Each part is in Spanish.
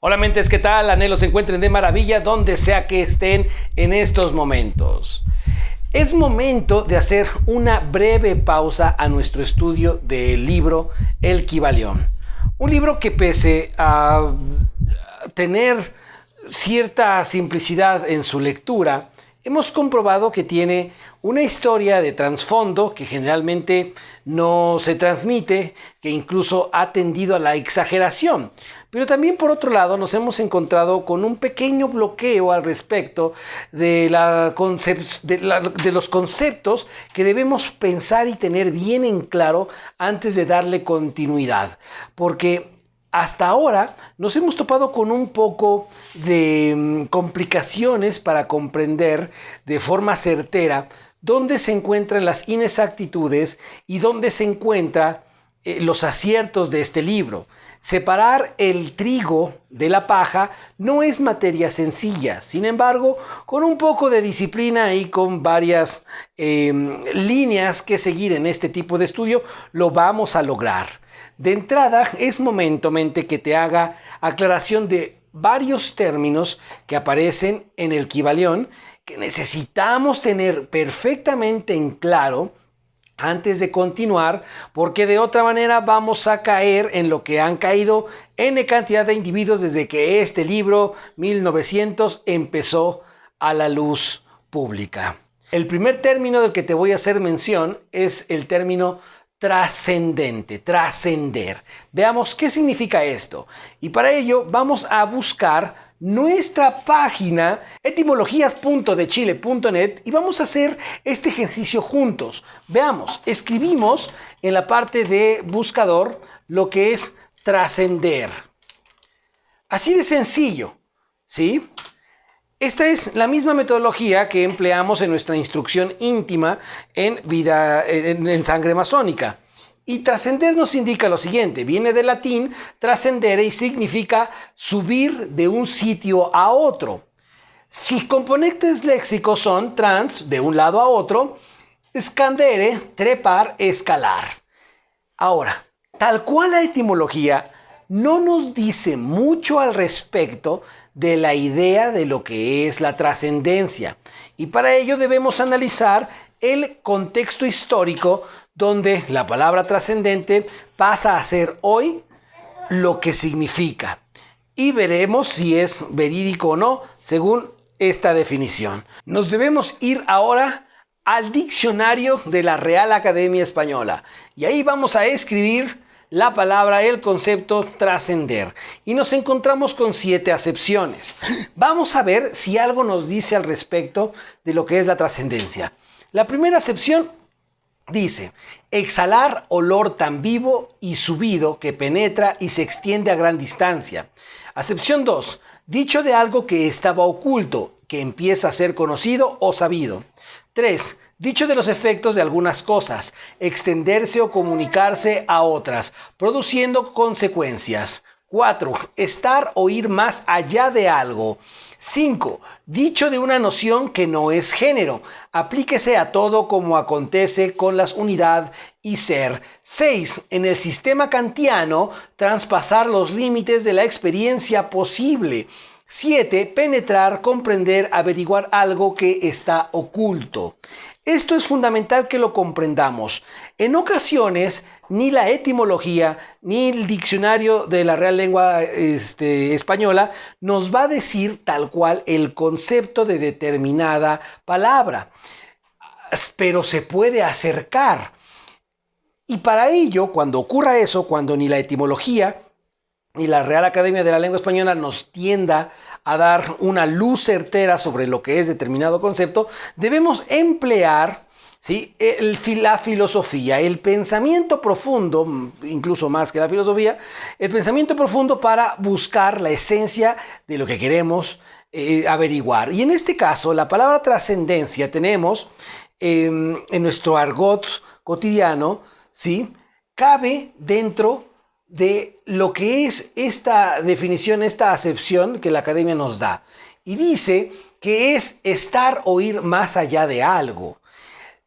Hola mentes, ¿qué tal? Anhelo se encuentren de maravilla donde sea que estén en estos momentos. Es momento de hacer una breve pausa a nuestro estudio del libro El Kybalión. Un libro que pese a tener cierta simplicidad en su lectura, hemos comprobado que tiene una historia de trasfondo que generalmente no se transmite, que incluso ha tendido a la exageración. Pero también, por otro lado, nos hemos encontrado con un pequeño bloqueo al respecto de los conceptos que debemos pensar y tener bien en claro antes de darle continuidad. Porque hasta ahora nos hemos topado con un poco de complicaciones para comprender de forma certera dónde se encuentran las inexactitudes y dónde se encuentran los aciertos de este libro. Separar el trigo de la paja no es materia sencilla. Sin embargo, con un poco de disciplina y con varias líneas que seguir en este tipo de estudio, lo vamos a lograr. De entrada, es momento, mente, que te haga aclaración de varios términos que aparecen en el Kybalión que necesitamos tener perfectamente en claro antes de continuar, porque de otra manera vamos a caer en lo que han caído N cantidad de individuos desde que este libro 1900 empezó a la luz pública. El primer término del que te voy a hacer mención es el término trascendente, trascender. Veamos qué significa esto. Y para ello vamos a buscar nuestra página etimologías.dechile.net y vamos a hacer este ejercicio juntos. Veamos, escribimos en la parte de buscador lo que es trascender. Así de sencillo, ¿sí? Esta es la misma metodología que empleamos en nuestra instrucción íntima en sangre masónica. Y trascender nos indica lo siguiente, viene del latín trascendere y significa subir de un sitio a otro. Sus componentes léxicos son trans, de un lado a otro, scandere, trepar, escalar. Ahora, tal cual la etimología no nos dice mucho al respecto de la idea de lo que es la trascendencia. Y para ello debemos analizar el contexto histórico donde la palabra trascendente pasa a ser hoy lo que significa. Y veremos si es verídico o no según esta definición. Nos debemos ir ahora al diccionario de la Real Academia Española. Y ahí vamos a escribir la palabra, el concepto trascender. Y nos encontramos con 7 acepciones. Vamos a ver si algo nos dice al respecto de lo que es la trascendencia. La primera acepción dice, exhalar olor tan vivo y subido que penetra y se extiende a gran distancia. Acepción 2, dicho de algo que estaba oculto, que empieza a ser conocido o sabido. 3, dicho de los efectos de algunas cosas, extenderse o comunicarse a otras, produciendo consecuencias. 4. Estar o ir más allá de algo. 5. Dicho de una noción que no es género. Aplíquese a todo como acontece con las unidad y ser. 6. En el sistema kantiano, traspasar los límites de la experiencia posible. 7. Penetrar, comprender, averiguar algo que está oculto. Esto es fundamental que lo comprendamos. En ocasiones, ni la etimología ni el diccionario de la Real Lengua Española nos va a decir tal cual el concepto de determinada palabra, pero se puede acercar. Y para ello, cuando ocurra eso, cuando ni la etimología ni la Real Academia de la Lengua Española nos tienda a dar una luz certera sobre lo que es determinado concepto, debemos emplear, ¿sí?, la filosofía, el pensamiento profundo, incluso más que la filosofía, el pensamiento profundo para buscar la esencia de lo que queremos averiguar. Y en este caso, la palabra trascendencia tenemos en nuestro argot cotidiano, ¿sí?, cabe dentro de lo que es esta definición, esta acepción que la academia nos da. Y dice que es estar o ir más allá de algo.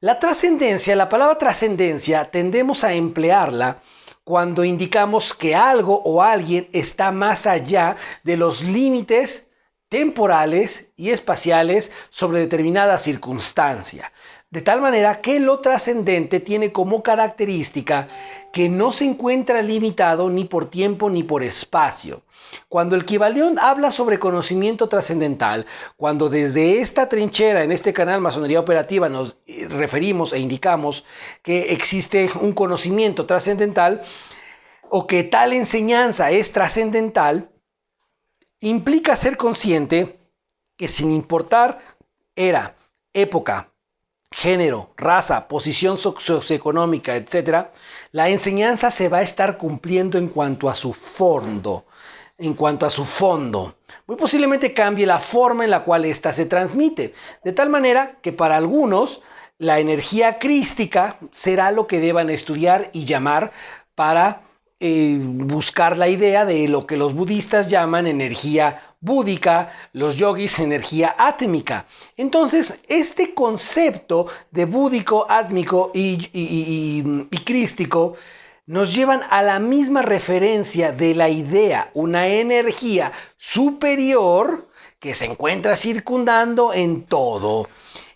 La trascendencia, la palabra trascendencia, tendemos a emplearla cuando indicamos que algo o alguien está más allá de los límites temporales y espaciales sobre determinada circunstancia. De tal manera que lo trascendente tiene como característica que no se encuentra limitado ni por tiempo ni por espacio. Cuando el Kybalión habla sobre conocimiento trascendental, cuando desde esta trinchera en este canal Masonería Operativa nos referimos e indicamos que existe un conocimiento trascendental o que tal enseñanza es trascendental, implica ser consciente que sin importar era, época, género, raza, posición socioeconómica, etc., la enseñanza se va a estar cumpliendo en cuanto a su fondo. Muy posiblemente cambie la forma en la cual ésta se transmite, de tal manera que para algunos la energía crística será lo que deban estudiar y llamar para buscar la idea de lo que los budistas llaman energía búdica, los yogis energía átmica. Entonces, este concepto de búdico, átmico y crístico nos llevan a la misma referencia de la idea, una energía superior que se encuentra circundando en todo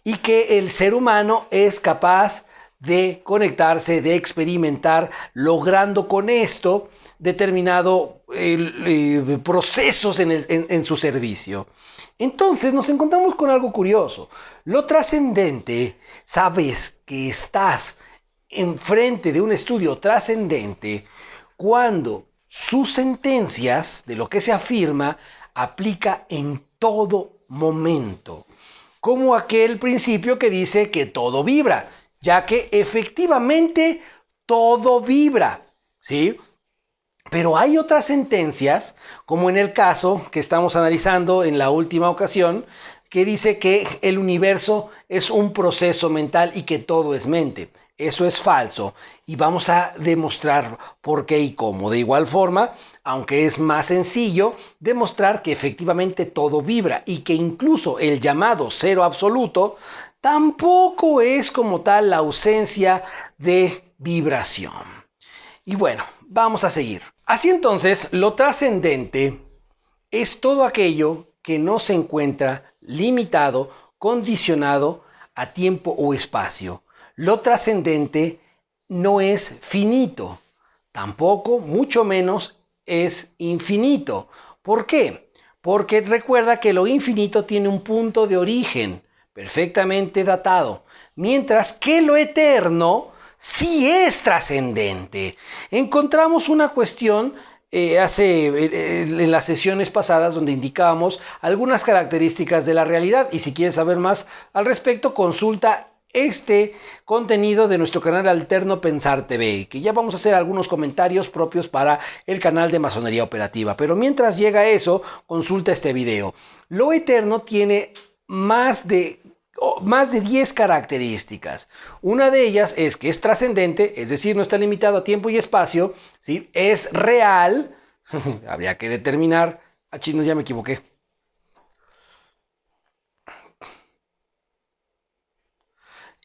y que el ser humano es capaz de conectarse, de experimentar, logrando con esto determinado procesos en su servicio. Entonces nos encontramos con algo curioso. Lo trascendente, sabes que estás enfrente de un estudio trascendente cuando sus sentencias de lo que se afirma aplica en todo momento. Como aquel principio que dice que todo vibra, ya que efectivamente todo vibra, ¿sí? Pero hay otras sentencias, como en el caso que estamos analizando en la última ocasión, que dice que el universo es un proceso mental y que todo es mente. Eso es falso y vamos a demostrar por qué y cómo. De igual forma, aunque es más sencillo, demostrar que efectivamente todo vibra y que incluso el llamado cero absoluto tampoco es como tal la ausencia de vibración. Y bueno, vamos a seguir. Así entonces, lo trascendente es todo aquello que no se encuentra limitado, condicionado a tiempo o espacio. Lo trascendente no es finito, tampoco, mucho menos, es infinito. ¿Por qué? Porque recuerda que lo infinito tiene un punto de origen perfectamente datado, mientras que lo eterno sí es trascendente. Encontramos una cuestión en las sesiones pasadas donde indicábamos algunas características de la realidad, y si quieres saber más al respecto, consulta este contenido de nuestro canal alterno Pensar TV, que ya vamos a hacer algunos comentarios propios para el canal de Masonería Operativa. Pero mientras llega eso, consulta este video. Lo eterno tiene más de 10 características. Una de ellas es que es trascendente, es decir, no está limitado a tiempo y espacio, ¿sí? Es real, habría que determinar, no, ya me equivoqué.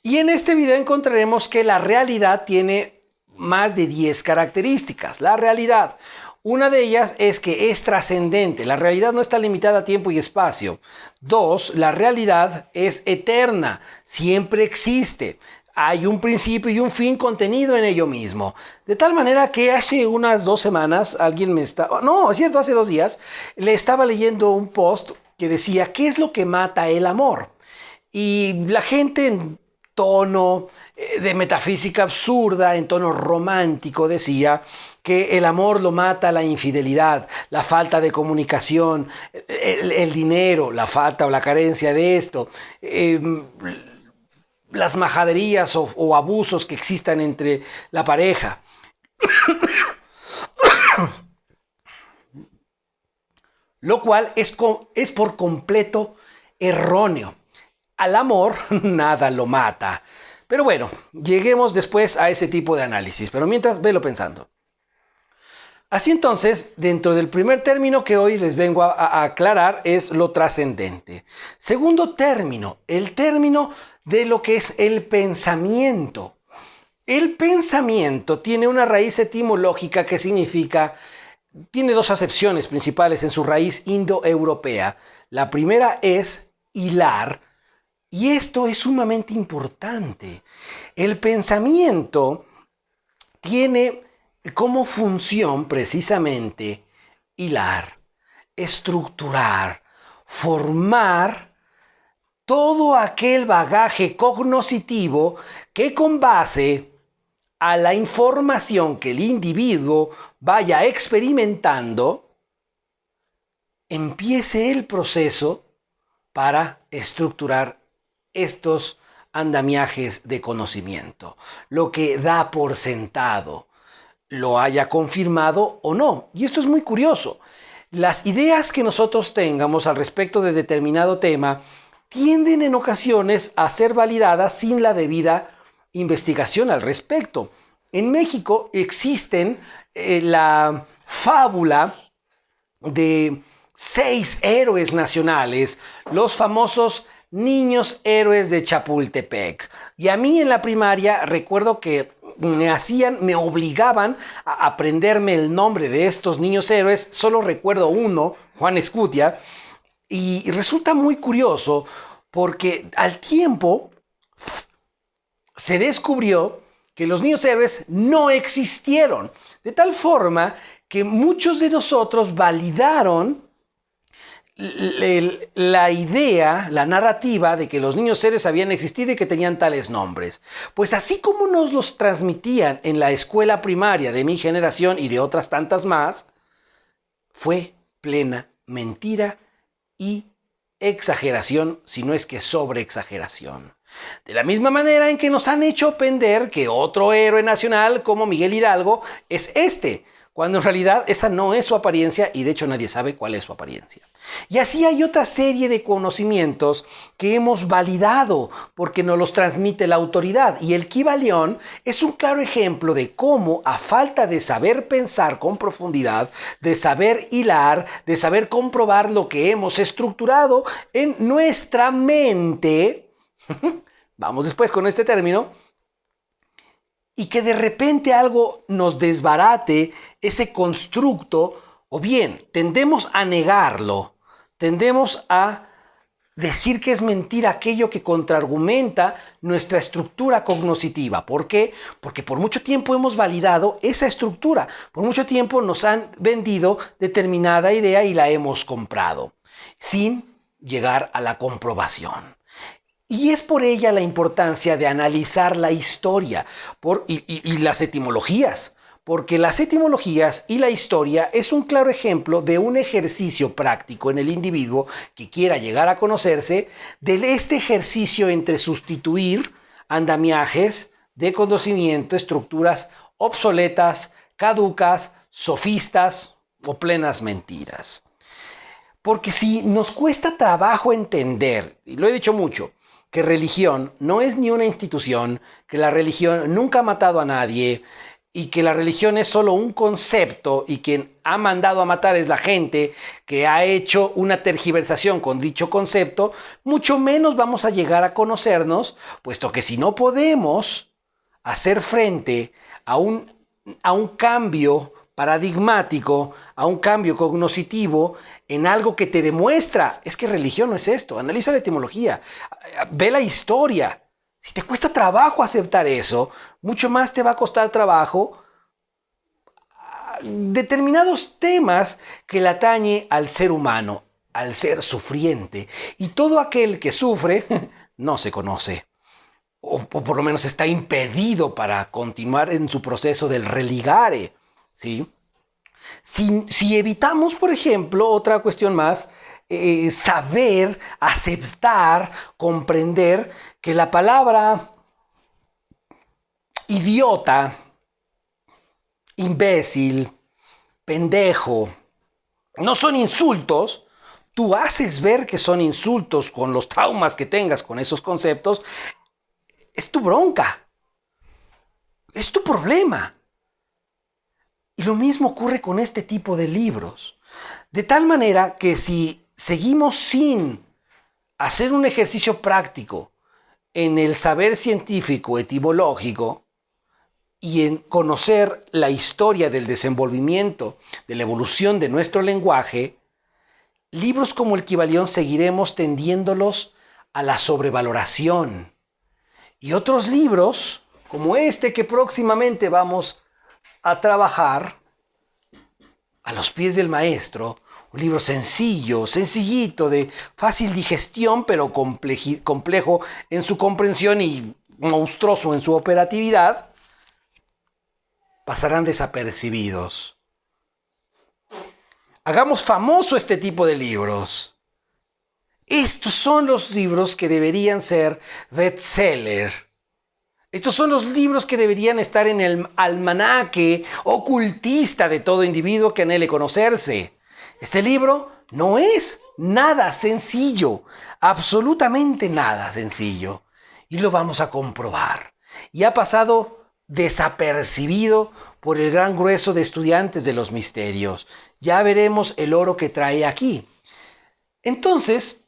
Y en este video encontraremos que la realidad tiene más de 10 características. La realidad, una de ellas es que es trascendente. La realidad no está limitada a tiempo y espacio. 2, la realidad es eterna, siempre existe. Hay un principio y un fin contenido en ello mismo. De tal manera que hace unas 2 semanas alguien me estaba... No, es cierto, hace 2 días le estaba leyendo un post que decía, ¿qué es lo que mata el amor? Y la gente en tono de metafísica absurda, en tono romántico, decía que el amor lo mata la infidelidad, la falta de comunicación, el dinero, la falta o la carencia de esto, las majaderías o abusos que existan entre la pareja. Lo cual es por completo erróneo. Al amor nada lo mata. Pero bueno, lleguemos después a ese tipo de análisis. Pero mientras, velo pensando. Así entonces, dentro del primer término que hoy les vengo a aclarar es lo trascendente. Segundo término, el término de lo que es el pensamiento. El pensamiento tiene una raíz etimológica que significa, tiene dos acepciones principales en su raíz indoeuropea. La primera es hilar, y esto es sumamente importante. El pensamiento tiene como función precisamente hilar, estructurar, formar todo aquel bagaje cognoscitivo que con base a la información que el individuo vaya experimentando, empiece el proceso para estructurar estos andamiajes de conocimiento, lo que da por sentado, lo haya confirmado o no. Y esto es muy curioso. Las ideas que nosotros tengamos al respecto de determinado tema tienden en ocasiones a ser validadas sin la debida investigación al respecto. En México existen la fábula de 6 héroes nacionales, los famosos niños héroes de Chapultepec. Y a mí en la primaria recuerdo que me obligaban a aprenderme el nombre de estos niños héroes. Solo recuerdo uno, Juan Escutia, y resulta muy curioso porque al tiempo se descubrió que los niños héroes no existieron, de tal forma que muchos de nosotros validaron la idea, la narrativa de que los niños héroes habían existido y que tenían tales nombres. Pues así como nos los transmitían en la escuela primaria de mi generación y de otras tantas más, fue plena mentira y exageración, si no es que sobreexageración. De la misma manera en que nos han hecho pender que otro héroe nacional como Miguel Hidalgo es este, cuando en realidad esa no es su apariencia y de hecho nadie sabe cuál es su apariencia. Y así hay otra serie de conocimientos que hemos validado porque nos los transmite la autoridad. Y el Kybalión es un claro ejemplo de cómo, a falta de saber pensar con profundidad, de saber hilar, de saber comprobar lo que hemos estructurado en nuestra mente, vamos después con este término, y que de repente algo nos desbarate ese constructo, o bien tendemos a negarlo, tendemos a decir que es mentira aquello que contraargumenta nuestra estructura cognoscitiva. ¿Por qué? Porque por mucho tiempo hemos validado esa estructura, por mucho tiempo nos han vendido determinada idea y la hemos comprado, sin llegar a la comprobación. Y es por ella la importancia de analizar la historia y las etimologías, porque las etimologías y la historia es un claro ejemplo de un ejercicio práctico en el individuo que quiera llegar a conocerse, de este ejercicio entre sustituir andamiajes de conocimiento, estructuras obsoletas, caducas, sofistas o plenas mentiras. Porque si nos cuesta trabajo entender, y lo he dicho mucho, que religión no es ni una institución, que la religión nunca ha matado a nadie y que la religión es solo un concepto y quien ha mandado a matar es la gente que ha hecho una tergiversación con dicho concepto, mucho menos vamos a llegar a conocernos, puesto que si no podemos hacer frente a un cambio paradigmático, a un cambio cognoscitivo en algo que te demuestra, es que religión no es esto, analiza la etimología, ve la historia. Si te cuesta trabajo aceptar eso, mucho más te va a costar trabajo determinados temas que le atañe al ser humano, al ser sufriente. Y todo aquel que sufre no se conoce, o por lo menos está impedido para continuar en su proceso del religare, ¿sí? Si evitamos, por ejemplo, otra cuestión más, saber, aceptar, comprender que la palabra idiota, imbécil, pendejo, no son insultos, tú haces ver que son insultos con los traumas que tengas con esos conceptos, es tu bronca, es tu problema. Y lo mismo ocurre con este tipo de libros. De tal manera que si seguimos sin hacer un ejercicio práctico en el saber científico, etimológico, y en conocer la historia del desenvolvimiento, de la evolución de nuestro lenguaje, libros como el Kybalión seguiremos tendiéndolos a la sobrevaloración. Y otros libros, como este que próximamente vamos a trabajar, a los pies del maestro, un libro sencillo, sencillito, de fácil digestión, pero complejo en su comprensión y monstruoso en su operatividad, pasarán desapercibidos. Hagamos famoso este tipo de libros. Estos son los libros que deberían ser bestseller. Estos son los libros que deberían estar en el almanaque ocultista de todo individuo que anhele conocerse. Este libro no es nada sencillo, absolutamente nada sencillo. Y lo vamos a comprobar. Y ha pasado desapercibido por el gran grueso de estudiantes de los misterios. Ya veremos el oro que trae aquí. Entonces,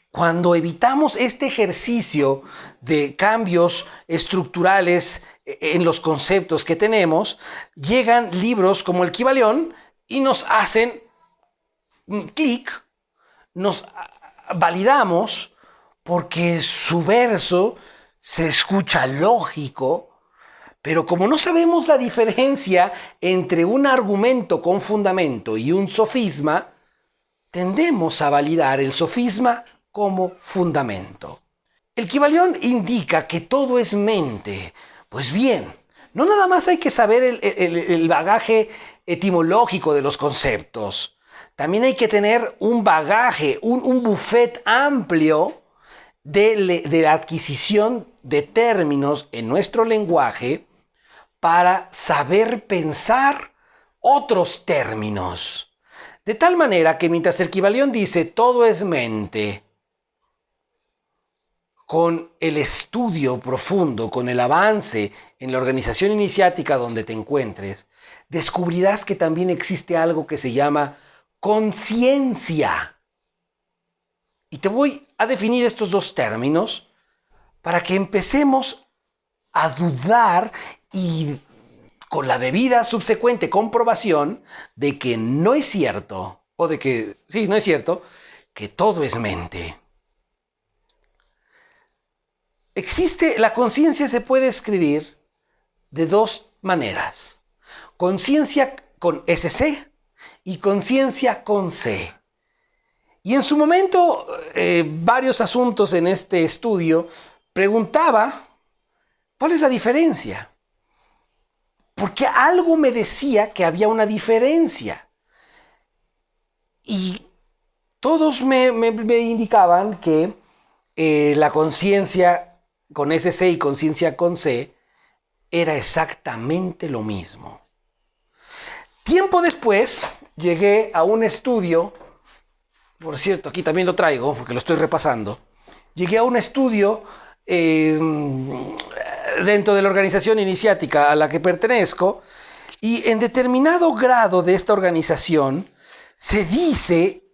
cuando evitamos este ejercicio de cambios estructurales en los conceptos que tenemos, llegan libros como el Kybalión y nos hacen clic, nos validamos porque su verso se escucha lógico, pero como no sabemos la diferencia entre un argumento con fundamento y un sofisma, tendemos a validar el sofisma como fundamento. El Kybalión indica que todo es mente. Pues bien, no nada más hay que saber el bagaje etimológico de los conceptos. También hay que tener un bagaje, un buffet amplio de la adquisición de términos en nuestro lenguaje para saber pensar otros términos. De tal manera que mientras el Kybalión dice todo es mente, con el estudio profundo, con el avance en la organización iniciática donde te encuentres, descubrirás que también existe algo que se llama conciencia. Y te voy a definir estos dos términos para que empecemos a dudar y con la debida subsecuente comprobación de que no es cierto, o de que, sí, no es cierto, que todo es mente. La conciencia se puede escribir de dos maneras. Conciencia con SC y conciencia con C. Y en su momento, varios asuntos en este estudio preguntaba, ¿cuál es la diferencia? Porque algo me decía que había una diferencia. Y todos me indicaban que la conciencia con SC y conciencia con C era exactamente lo mismo. Tiempo después llegué a un estudio, por cierto, aquí también lo traigo porque lo estoy repasando. Llegué a un estudio dentro de la organización iniciática a la que pertenezco, y en determinado grado de esta organización se dice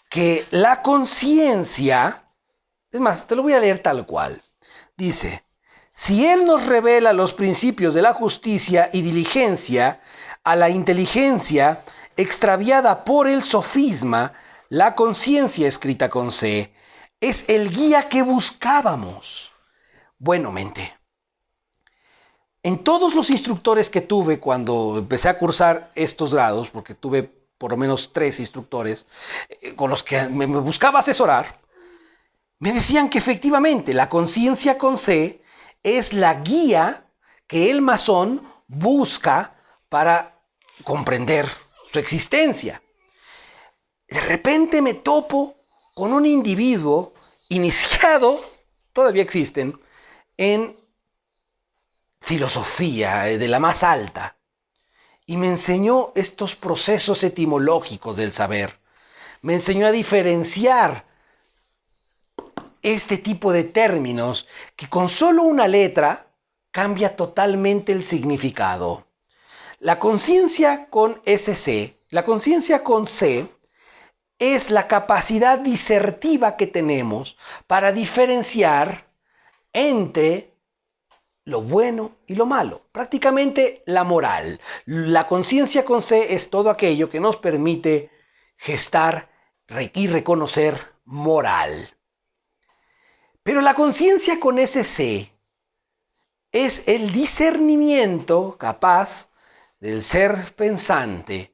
que la conciencia, es más, te lo voy a leer tal cual. Dice, si Él nos revela los principios de la justicia y diligencia a la inteligencia extraviada por el sofisma, la conciencia escrita con C es el guía que buscábamos. Bueno, mente. En todos los instructores que tuve cuando empecé a cursar estos grados, porque tuve por lo menos 3 instructores con los que me buscaba asesorar, me decían que efectivamente la conciencia con C es la guía que el masón busca para comprender su existencia. De repente me topo con un individuo iniciado, todavía existen, en filosofía de la más alta, y me enseñó estos procesos etimológicos del saber. Me enseñó a diferenciar este tipo de términos que con solo una letra cambia totalmente el significado. La conciencia con SC, la conciencia con C, es la capacidad disertiva que tenemos para diferenciar entre lo bueno y lo malo, prácticamente la moral. La conciencia con C es todo aquello que nos permite gestar y reconocer moral. Pero la conciencia con ese C es el discernimiento capaz del ser pensante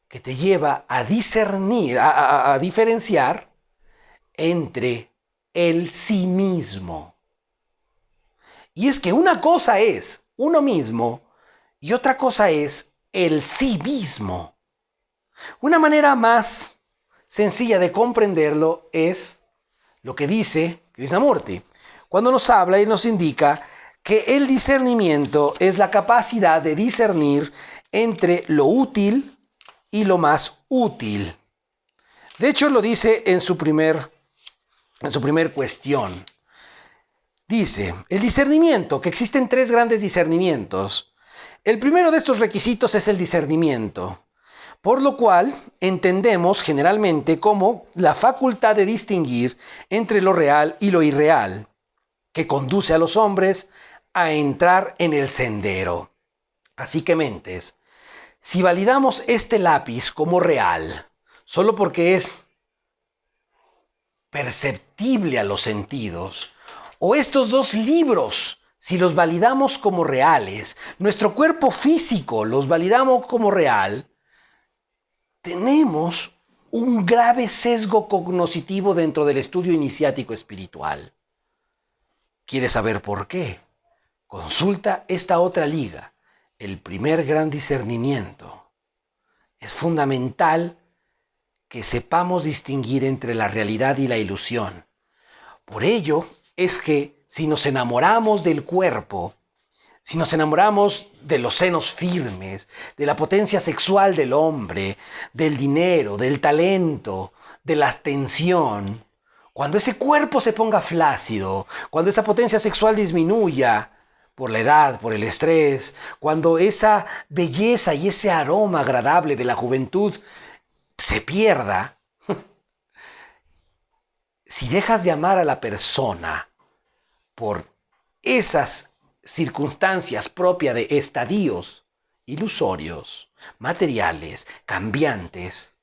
que te lleva a discernir, a diferenciar entre el sí mismo. Y es que una cosa es uno mismo y otra cosa es el sí mismo. Una manera más sencilla de comprenderlo es lo que dice Krishnamurti, cuando nos habla y nos indica que el discernimiento es la capacidad de discernir entre lo útil y lo más útil. De hecho, lo dice en su primer cuestión. Dice, el discernimiento, que existen tres grandes discernimientos. El primero de estos requisitos es el discernimiento, por lo cual entendemos generalmente como la facultad de distinguir entre lo real y lo irreal, que conduce a los hombres a entrar en el sendero. Así que mentes, si validamos este lápiz como real, solo porque es perceptible a los sentidos, o estos dos libros, si los validamos como reales, nuestro cuerpo físico los validamos como real, tenemos un grave sesgo cognoscitivo dentro del estudio iniciático espiritual. ¿Quieres saber por qué? Consulta esta otra liga, el primer gran discernimiento. Es fundamental que sepamos distinguir entre la realidad y la ilusión. Por ello es que si nos enamoramos del cuerpo, si nos enamoramos de los senos firmes, de la potencia sexual del hombre, del dinero, del talento, de la atención, cuando ese cuerpo se ponga flácido, cuando esa potencia sexual disminuya por la edad, por el estrés, cuando esa belleza y ese aroma agradable de la juventud se pierda, si dejas de amar a la persona por esas circunstancias propias de estadios ilusorios, materiales, cambiantes,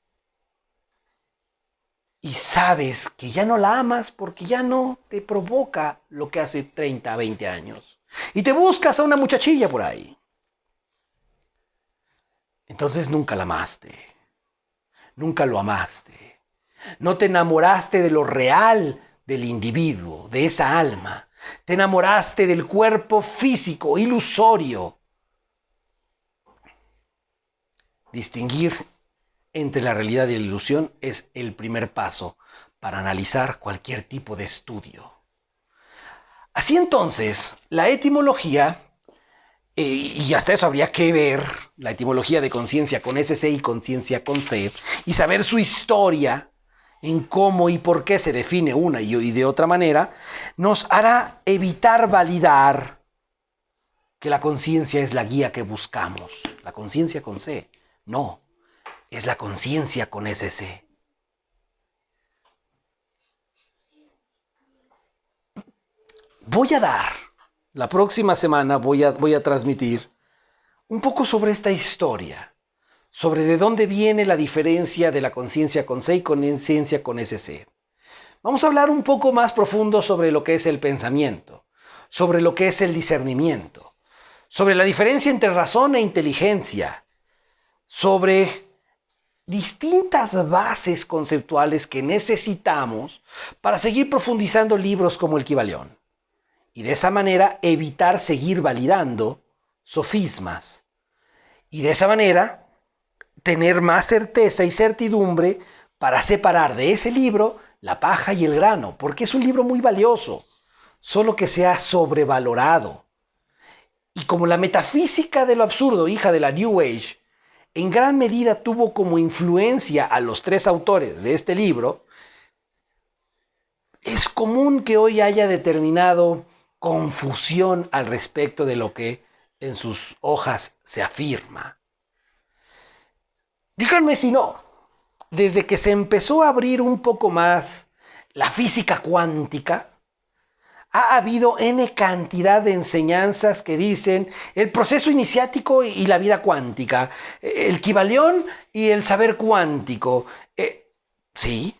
y sabes que ya no la amas porque ya no te provoca lo que hace 30, 20 años, y te buscas a una muchachilla por ahí, entonces nunca la amaste, nunca lo amaste, no te enamoraste de lo real del individuo, de esa alma. Te enamoraste del cuerpo físico, ilusorio. Distinguir entre la realidad y la ilusión es el primer paso para analizar cualquier tipo de estudio. Así entonces, la etimología, y hasta eso habría que ver la etimología de conciencia con SC y conciencia con C, y saber su historia, en cómo y por qué se define una y de otra manera, nos hará evitar validar que la conciencia es la guía que buscamos. La conciencia con C, no, es la conciencia con SC. Voy a dar, la próxima semana voy a transmitir un poco sobre esta historia, sobre de dónde viene la diferencia de la conciencia con C y conciencia con SC. Vamos a hablar un poco más profundo sobre lo que es el pensamiento, sobre lo que es el discernimiento, sobre la diferencia entre razón e inteligencia, sobre distintas bases conceptuales que necesitamos para seguir profundizando libros como el Kybalión, y de esa manera evitar seguir validando sofismas, y de esa manera tener más certeza y certidumbre para separar de ese libro la paja y el grano, porque es un libro muy valioso, solo que se ha sobrevalorado. Y como la metafísica de lo absurdo, hija de la New Age, en gran medida tuvo como influencia a los tres autores de este libro, es común que hoy haya determinado confusión al respecto de lo que en sus hojas se afirma. Díganme si no, desde que se empezó a abrir un poco más la física cuántica, Ha habido N cantidad de enseñanzas que dicen el proceso iniciático y la vida cuántica, el Kybalión y el saber cuántico. Sí,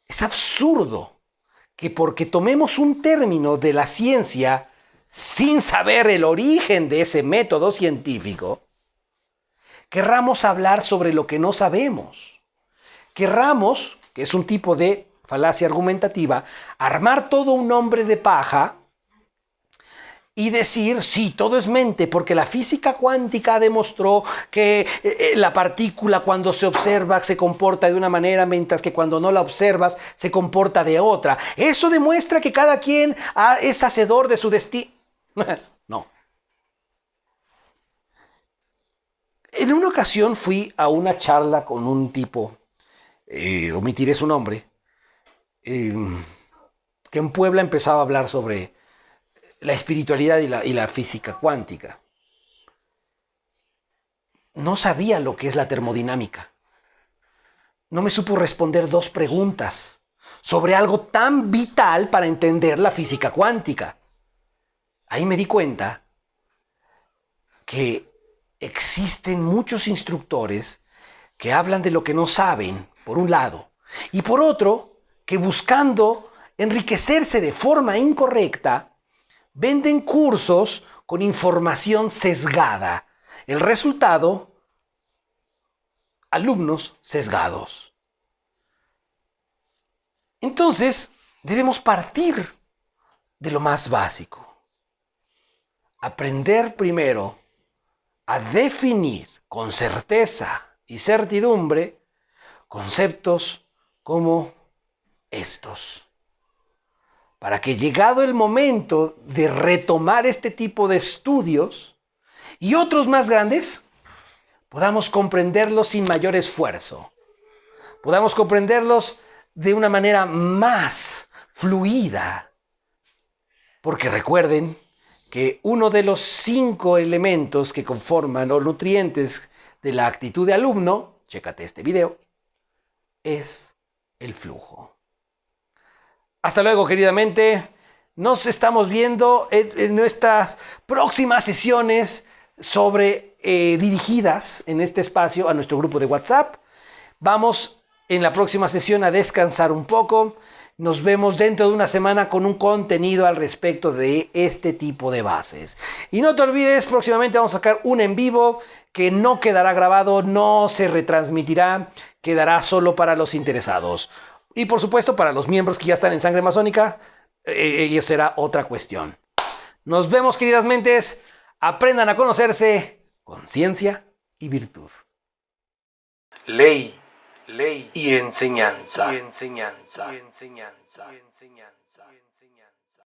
es absurdo que porque tomemos un término de la ciencia sin saber el origen de ese método científico, querramos hablar sobre lo que no sabemos. Querramos, que es un tipo de falacia argumentativa, armar todo un hombre de paja y decir, sí, todo es mente, porque la física cuántica demostró que la partícula cuando se observa se comporta de una manera, mientras que cuando no la observas se comporta de otra. Eso demuestra que cada quien es hacedor de su destino. No. En una ocasión fui a una charla con un tipo, omitiré su nombre, que en Puebla empezaba a hablar sobre la espiritualidad y la física cuántica. No sabía lo que es la termodinámica. No me supo responder dos preguntas sobre algo tan vital para entender la física cuántica. Ahí me di cuenta que existen muchos instructores que hablan de lo que no saben, por un lado, y por otro, que buscando enriquecerse de forma incorrecta, venden cursos con información sesgada. El resultado, alumnos sesgados. Entonces, debemos partir de lo más básico. Aprender primero a definir con certeza y certidumbre conceptos como estos. Para que llegado el momento de retomar este tipo de estudios y otros más grandes, podamos comprenderlos sin mayor esfuerzo. Podamos comprenderlos de una manera más fluida. Porque recuerden que uno de los 5 elementos que conforman los nutrientes de la actitud de alumno, chécate este video, es el flujo. Hasta luego, queridamente. Nos estamos viendo en nuestras próximas sesiones dirigidas en este espacio a nuestro grupo de WhatsApp. Vamos en la próxima sesión a descansar un poco. Nos vemos dentro de una semana con un contenido al respecto de este tipo de bases. Y no te olvides, próximamente vamos a sacar un en vivo que no quedará grabado, no se retransmitirá, quedará solo para los interesados. Y por supuesto, para los miembros que ya están en Sangre Masónica, ello será otra cuestión. Nos vemos, queridas mentes. Aprendan a conocerse con ciencia y virtud. Ley, ley y enseñanza.